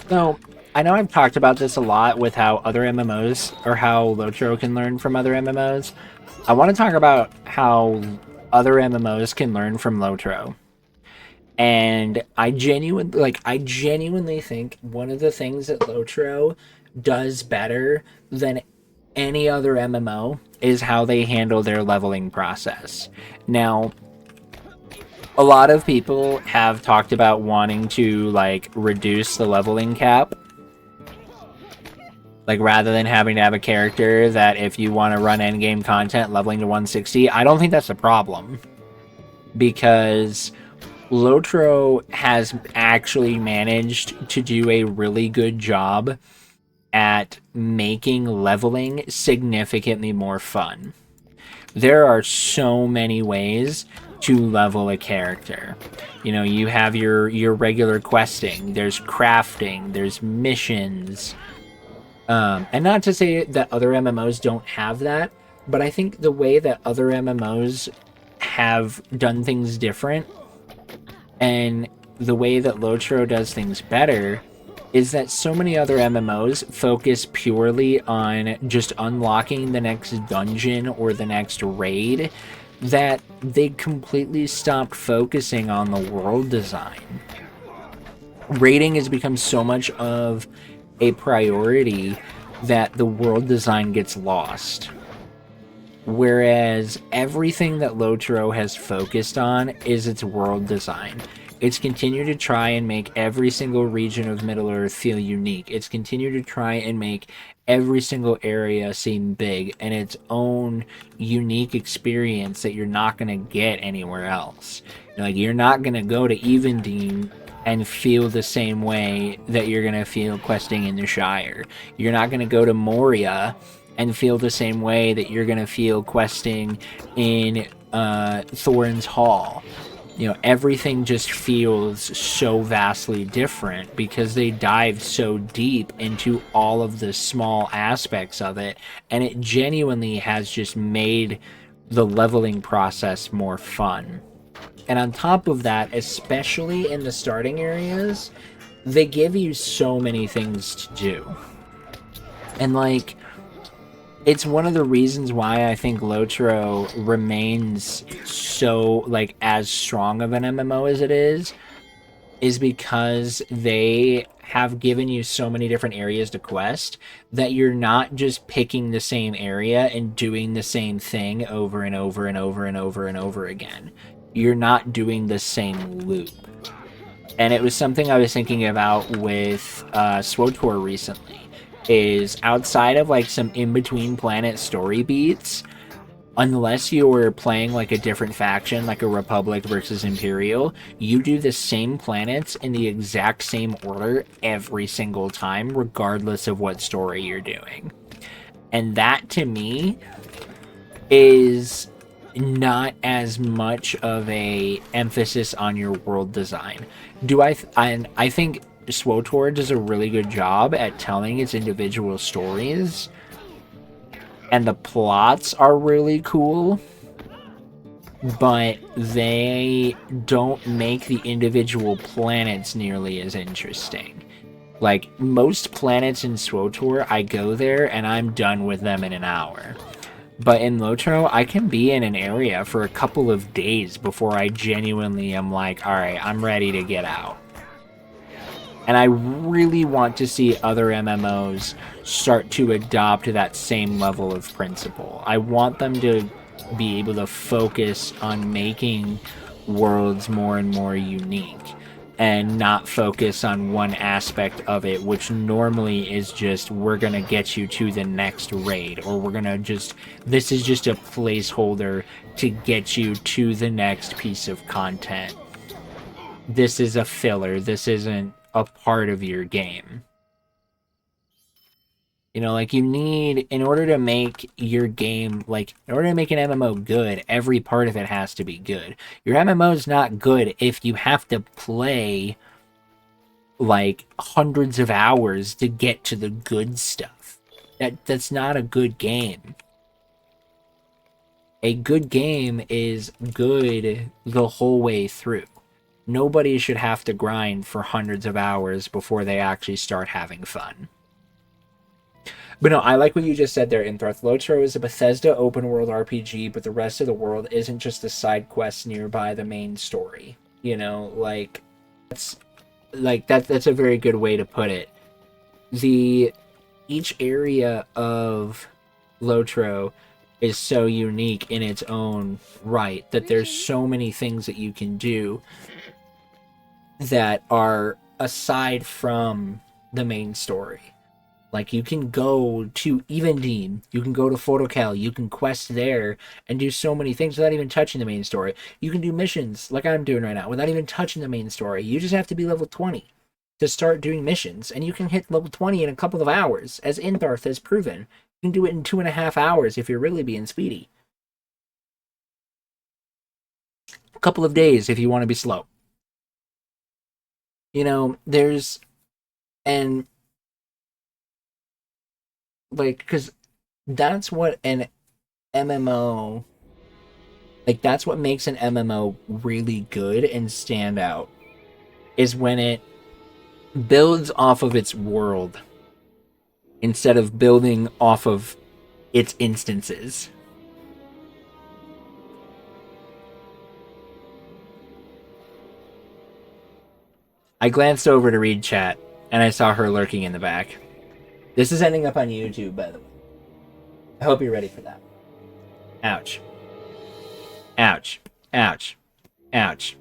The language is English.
So, I know I've talked about this a lot with how other MMOs or how Lotro can learn from other MMOs. I want to talk about how other MMOs can learn from Lotro. And I genuinely think one of the things that Lotro does better than any other MMO is how they handle their leveling process. Now, a lot of people have talked about wanting to like reduce the leveling cap, like rather than having to have a character that if you want to run endgame content leveling to 160. I don't think that's a problem because Lotro has actually managed to do a really good job at making leveling significantly more fun. There are so many ways to level a character. You know, you have your regular questing, there's crafting, there's missions. And not to say that other MMOs don't have that, but I think the way that other MMOs have done things different and the way that Lotro does things better is that so many other MMOs focus purely on just unlocking the next dungeon or the next raid that they completely stopped focusing on the world design. Raiding has become so much of a priority that the world design gets lost. Whereas everything that Lotro has focused on is its world design. It's continued to try and make every single region of Middle Earth feel unique. It's continued to try and make every single area seem big and its own unique experience that you're not going to get anywhere else. Like, you're not going to go to Evendeen and feel the same way that you're going to feel questing in the Shire. You're not going to go to Moria and feel the same way that you're going to feel questing in Thorin's Hall. You know, everything just feels so vastly different because they dive so deep into all of the small aspects of it, and it genuinely has just made the leveling process more fun. And on top of that, especially in the starting areas, they give you so many things to do. And like, it's one of the reasons why I think Lotro remains so like as strong of an MMO as it is because they have given you so many different areas to quest that you're not just picking the same area and doing the same thing over and over and over and over and over again. You're not doing the same loop. And it was something I was thinking about with SWTOR recently, is outside of like some in-between planet story beats, unless you're playing like a different faction, like a Republic versus Imperial, you do the same planets in the exact same order every single time, regardless of what story you're doing. And that, to me, is not as much of a emphasis on your world design. I think SWTOR does a really good job at telling its individual stories, and the plots are really cool, but they don't make the individual planets nearly as interesting. Like, most planets in SWTOR, I go there and I'm done with them in an hour. But in Lotro, I can be in an area for a couple of days before I genuinely am like, alright, I'm ready to get out. And I really want to see other MMOs start to adopt that same level of principle. I want them to be able to focus on making worlds more and more unique and not focus on one aspect of it, which normally is just, we're going to get you to the next raid, or we're going to just, this is just a placeholder to get you to the next piece of content. This is a filler. This isn't a part of your game. You know, like, you need, in order to make your game, like, in order to make an MMO good, every part of it has to be good. Your MMO is not good if you have to play, like, hundreds of hours to get to the good stuff. That's not a good game. A good game is good the whole way through. nobody should have to grind for hundreds of hours before they actually start having fun. But no, I like what you just said there, Inthroth. Lotro is a Bethesda open world RPG, but the rest of the world isn't just a side quest nearby the main story. You know, like that's a very good way to put it. The Each area of Lotro is so unique in its own right that there's so many things that you can do that are aside from the main story. Like, you can go to Evendeen, you can go to Photocal, you can quest there and do so many things without even touching the main story. You can do missions like I'm doing right now without even touching the main story. You just have to be level 20 to start doing missions, and you can hit level 20 in a couple of hours, as Intharth has proven. You can do it in 2.5 hours if you're really being speedy. A couple of days if you want to be slow. You know, and like, because that's what an MMO, like, that's what makes an MMO really good and stand out, is when it builds off of its world instead of building off of its instances. I glanced over to read chat, and I saw her lurking in the back. This is ending up on YouTube, by the way. I hope you're ready for that. Ouch. Ouch. Ouch. Ouch.